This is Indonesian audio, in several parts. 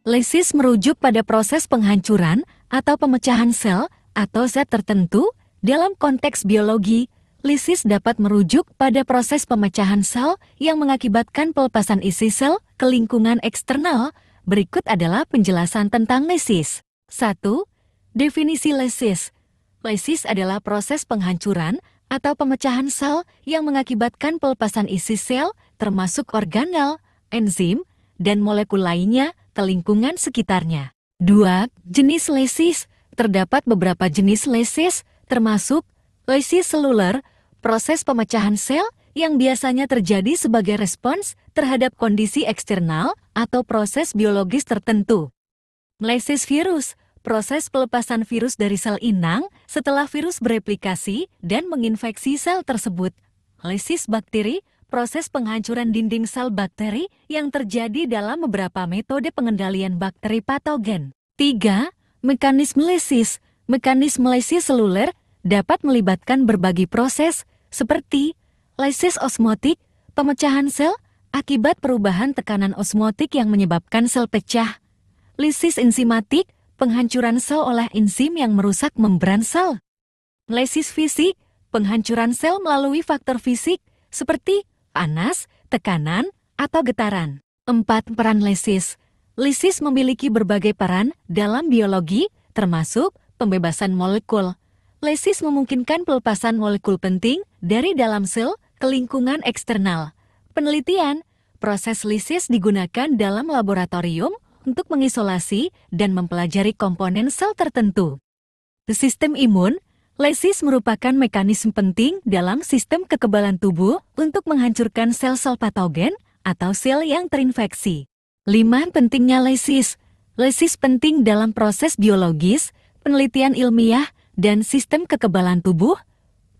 Lysis merujuk pada proses penghancuran atau pemecahan sel atau zat tertentu. Dalam konteks biologi, lysis dapat merujuk pada proses pemecahan sel yang mengakibatkan pelepasan isi sel ke lingkungan eksternal. Berikut adalah penjelasan tentang lysis. 1. Definisi lysis. Lysis adalah proses penghancuran atau pemecahan sel yang mengakibatkan pelepasan isi sel, termasuk organel, enzim, dan molekul lainnya ke lingkungan sekitarnya. 2. Jenis lysis. Terdapat beberapa jenis lysis, termasuk lysis seluler, proses pemecahan sel yang biasanya terjadi sebagai respons terhadap kondisi eksternal atau proses biologis tertentu. Lysis virus, proses pelepasan virus dari sel inang setelah virus bereplikasi dan menginfeksi sel tersebut. Lysis bakteri, proses penghancuran dinding sel bakteri yang terjadi dalam beberapa metode pengendalian bakteri patogen. 3. Mekanisme lysis. Mekanisme lysis seluler dapat melibatkan berbagai proses seperti lysis osmotik, pemecahan sel akibat perubahan tekanan osmotik yang menyebabkan sel pecah. Lysis enzimatik, penghancuran sel oleh enzim yang merusak membran sel. Lysis fisik, penghancuran sel melalui faktor fisik seperti panas, tekanan, atau getaran. 4. Peran lysis. Lysis memiliki berbagai peran dalam biologi, termasuk pembebasan molekul. Lysis memungkinkan pelepasan molekul penting dari dalam sel ke lingkungan eksternal. Penelitian, proses lysis digunakan dalam laboratorium untuk mengisolasi dan mempelajari komponen sel tertentu. Sistem imun. Lysis merupakan mekanisme penting dalam sistem kekebalan tubuh untuk menghancurkan sel-sel patogen atau sel yang terinfeksi. 5. Pentingnya lysis. Lysis penting dalam proses biologis, penelitian ilmiah, dan sistem kekebalan tubuh.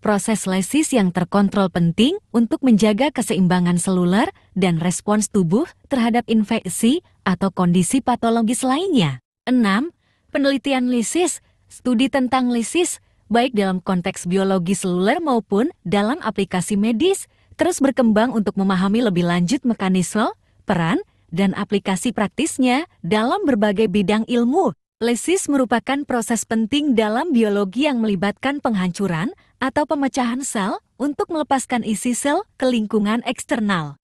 Proses lysis yang terkontrol penting untuk menjaga keseimbangan seluler dan respons tubuh terhadap infeksi atau kondisi patologis lainnya. 6. Penelitian lysis. Studi tentang lysis, baik dalam konteks biologi seluler maupun dalam aplikasi medis, terus berkembang untuk memahami lebih lanjut mekanisme, peran, dan aplikasi praktisnya dalam berbagai bidang ilmu. Lysis merupakan proses penting dalam biologi yang melibatkan penghancuran atau pemecahan sel untuk melepaskan isi sel ke lingkungan eksternal.